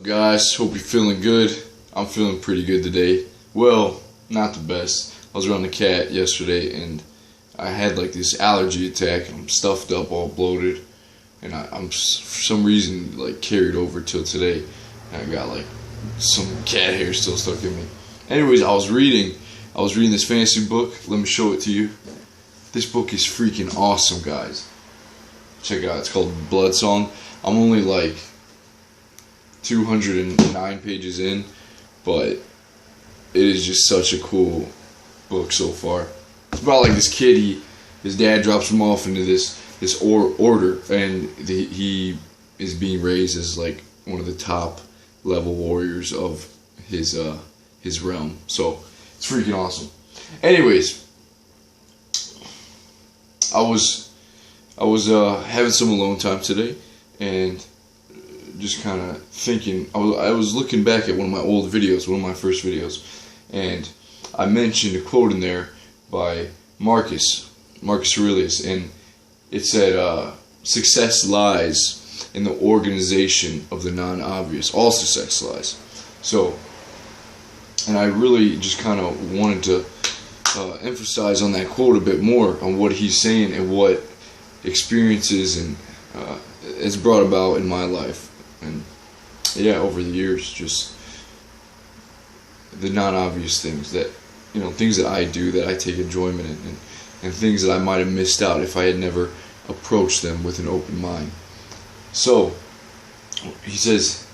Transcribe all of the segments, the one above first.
Guys, hope you're feeling good. I'm feeling pretty good today. Well, not the best. I was around the cat yesterday and I had like this allergy attack. I'm stuffed up, all bloated, and I'm for some reason like carried over till today. And I got like some cat hair still stuck in me. Anyways, I was reading this fantasy book. Let me show it to you. This book is freaking awesome, guys. Check it out. It's called Blood Song. I'm only like 209 pages in, but it is just such a cool book so far. It's about like this kid. His dad drops him off into this order, and he is being raised as like one of the top level warriors of his realm. So it's freaking awesome. Anyways, I was having some alone time today, and just kind of thinking. I was looking back at one of my old videos, one of my first videos, and I mentioned a quote in there by Marcus Aurelius, and it said, "Success lies in the organization of the non-obvious. All success lies." So, and I really just kind of wanted to emphasize on that quote a bit more, on what he's saying and what experiences and it's brought about in my life. And yeah, over the years, just the non-obvious things that, things that I do that I take enjoyment in, and things that I might have missed out if I had never approached them with an open mind. So, he says,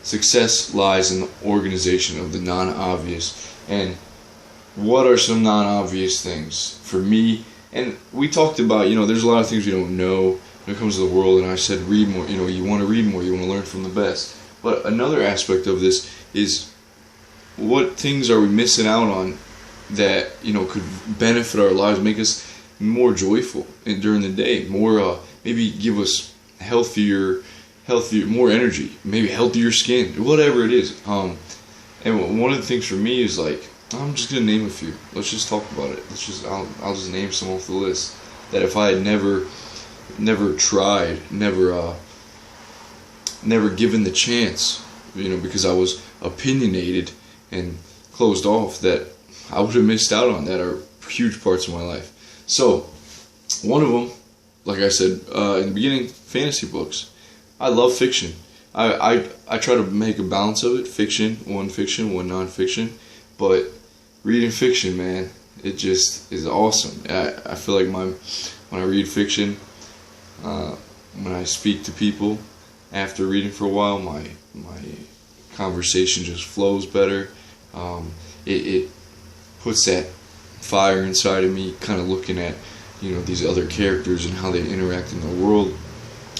success lies in the organization of the non-obvious. And what are some non-obvious things for me? And we talked about, there's a lot of things we don't know when it comes to the world, and I said read more. You want to read more, you want to learn from the best. But another aspect of this is, what things are we missing out on that could benefit our lives, make us more joyful and during the day, more maybe give us healthier, more energy, maybe healthier skin, whatever it is. And one of the things for me is like, I'm just gonna name a few. Let's just talk about it. I'll just name some off the list that if I had never tried, never given the chance, because I was opinionated and closed off, that I would have missed out on, that are huge parts of my life. So, one of them, like I said in the beginning, fantasy books. I love fiction. I try to make a balance of it. One fiction, one non-fiction. But reading fiction, man, it just is awesome. I feel like when I read fiction, when I speak to people after reading for a while, my conversation just flows better. It puts that fire inside of me, kind of looking at these other characters and how they interact in the world.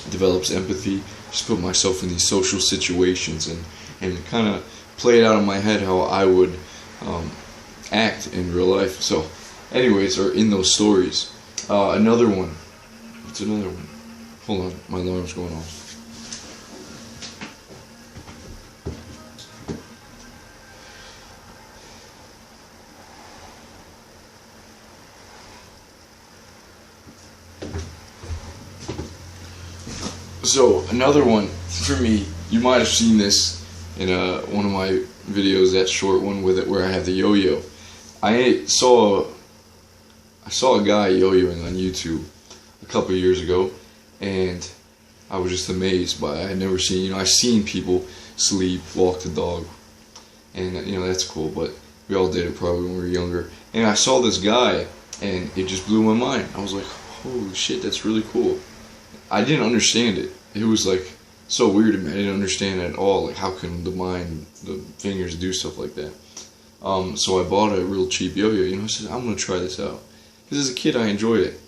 It develops empathy. Just put myself in these social situations and kind of play it out in my head how I would act in real life. So, anyways, or in those stories. Another one. What's another one? Hold on, my alarm's going off. So, another one for me, you might have seen this in one of my videos, that short one with it where I have the yo-yo. I saw a guy yo-yoing on YouTube a couple years ago, and I was just amazed by it. I had never seen, I've seen people sleep, walk the dog, and that's cool, but we all did it probably when we were younger. And I saw this guy, and it just blew my mind. I was like, holy shit, that's really cool. I didn't understand it. It was like so weird to me. I didn't understand it at all. Like, how can the fingers do stuff like that? So I bought a real cheap yo-yo. I said, I'm gonna try this out, because as a kid I enjoyed it.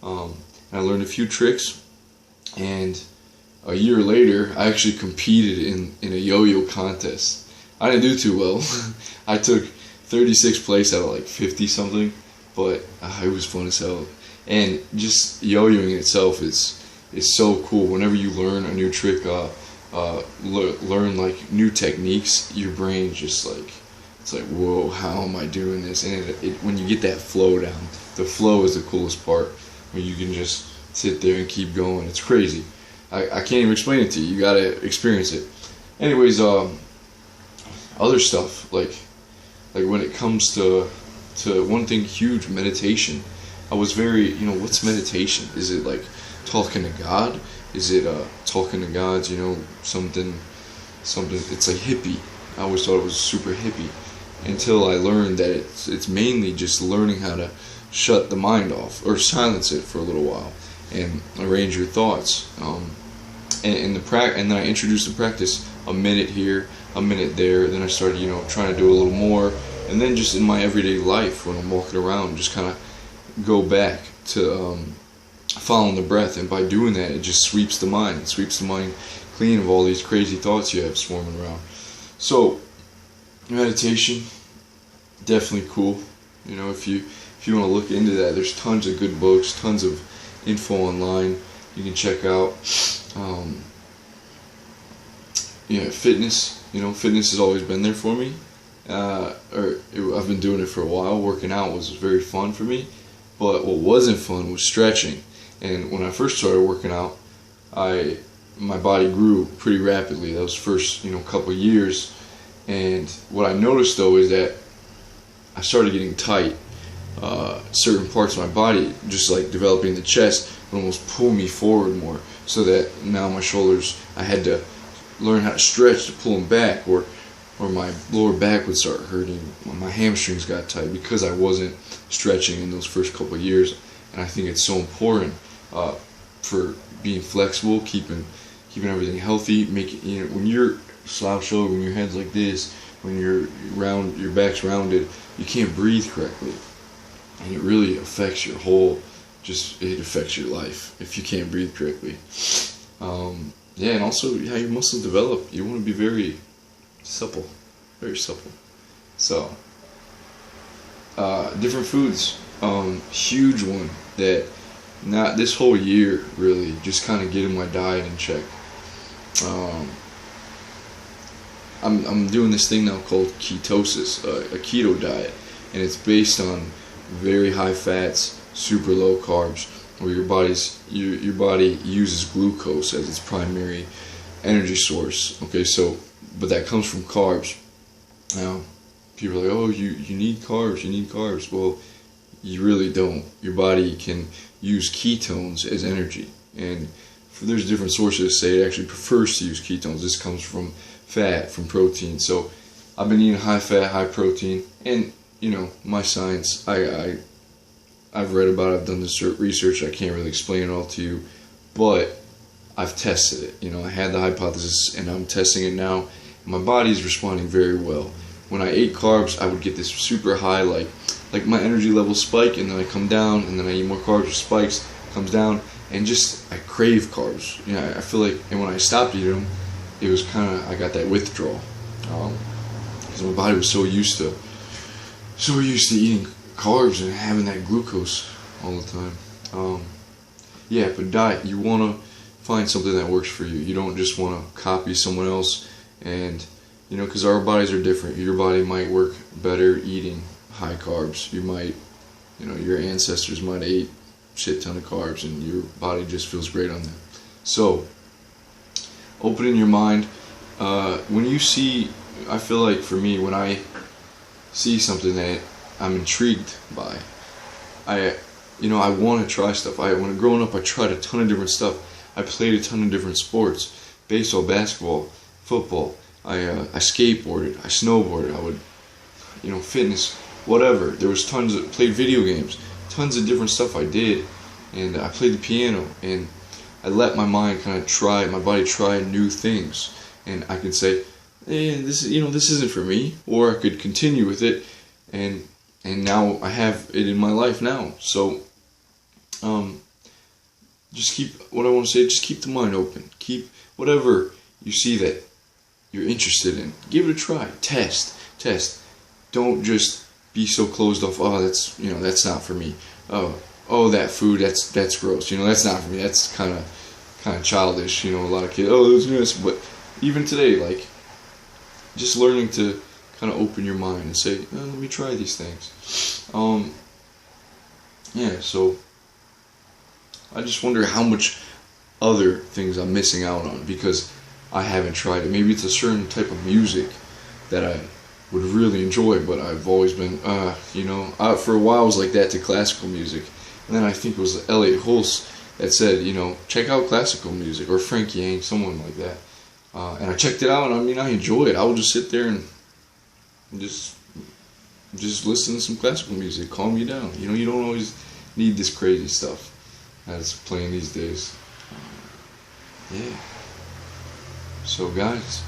And I learned a few tricks, and a year later I actually competed in a yo-yo contest. I didn't do too well. I took 36th place out of like 50 something, but it was fun as hell. And just yo-yoing itself is so cool. Whenever you learn a new trick, learn like new techniques, your brain just like, it's like, whoa, how am I doing this? And when you get that flow down, the flow is the coolest part, when you can just sit there and keep going. It's crazy. I can't even explain it to you. You gotta experience it. anyways, other stuff like when it comes to one thing huge, meditation. I was very, what's meditation? Is it like talking to God? Is it talking to God's, something? It's like hippie. I always thought it was super hippie until I learned that it's mainly just learning how to shut the mind off or silence it for a little while and arrange your thoughts. And then I introduced the practice, a minute here, a minute there. Then I started, trying to do a little more, and then just in my everyday life when I'm walking around, just kind of go back to following the breath. And by doing that, it just sweeps the mind. It sweeps the mind clean of all these crazy thoughts you have swarming around. So meditation, definitely cool. If you want to look into that, there's tons of good books, tons of info online you can check out. Fitness. Fitness has always been there for me. I've been doing it for a while. Working out was very fun for me. But what wasn't fun was stretching. And when I first started working out, my body grew pretty rapidly. Those first, couple years. And what I noticed though is that I started getting tight. Certain parts of my body, just like developing the chest, would almost pull me forward more. So that now my shoulders, I had to learn how to stretch to pull them back, or my lower back would start hurting. My hamstrings got tight because I wasn't stretching in those first couple of years. And I think it's so important for being flexible, keeping everything healthy. When you're slouched over, when your head's like this, when your back's rounded, you can't breathe correctly, and it really affects your it affects your life if you can't breathe correctly. And also how your muscles develop. You want to be very supple, very supple. So, different foods, huge one that not this whole year really, just kind of getting my diet in check. I'm doing this thing now called ketosis, a keto diet, and it's based on very high fats, super low carbs, where your body uses glucose as its primary energy source. Okay, but that comes from carbs. Now, people are like, oh, you need carbs. Well, you really don't. Your body can use ketones as energy, and there's different sources that say it actually prefers to use ketones. This comes from fat, from protein. So I've been eating high fat, high protein, and my science, I've read about it, I've done this research, I can't really explain it all to you, but I've tested it. I had the hypothesis and I'm testing it now. My body is responding very well. When I ate carbs, I would get this super high, like my energy levels spike, and then I come down, and then I eat more carbs, it spikes, comes down, and I crave carbs. I feel like, and when I stopped eating them, it was I got that withdrawal, because my body was so used to eating carbs and having that glucose all the time. But diet, you want to find something that works for you. You don't just want to copy someone else, and because our bodies are different. Your body might work better eating high carbs. You might, your ancestors might have ate shit ton of carbs, and your body just feels great on that. So, opening your mind. When you see, I feel like for me, when I see something that I'm intrigued by, I want to try stuff. When growing up, I tried a ton of different stuff. I played a ton of different sports: baseball, basketball, football. I skateboarded, I snowboarded. I would, fitness, whatever. There was played video games, tons of different stuff I did, and I played the piano, and I let my mind my body try new things, and I could say, hey, this isn't for me, or I could continue with it, and now I have it in my life now. So, just keep the mind open. Keep whatever you see that you're interested in. Give it a try. Test. Don't just be so closed off. Oh, that's not for me. Oh, that food, that's gross. That's not for me. That's kind of childish. A lot of kids. Oh, that's nice. But even today, just learning to kind of open your mind and say, let me try these things. So I just wonder how much other things I'm missing out on, because I haven't tried it. Maybe it's a certain type of music that I would really enjoy, but I've always been, for a while I was like that to classical music. And then I think it was Elliot Hulse that said, check out classical music, or Frank Yang, someone like that. And I checked it out, and I enjoy it. I would just sit there and just listen to some classical music, calm you down. You don't always need this crazy stuff that's playing these days. Yeah. So guys,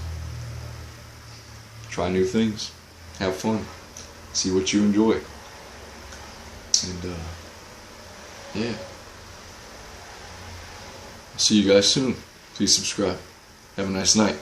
try new things, have fun, see what you enjoy, and yeah. I'll see you guys soon. Please subscribe. Have a nice night.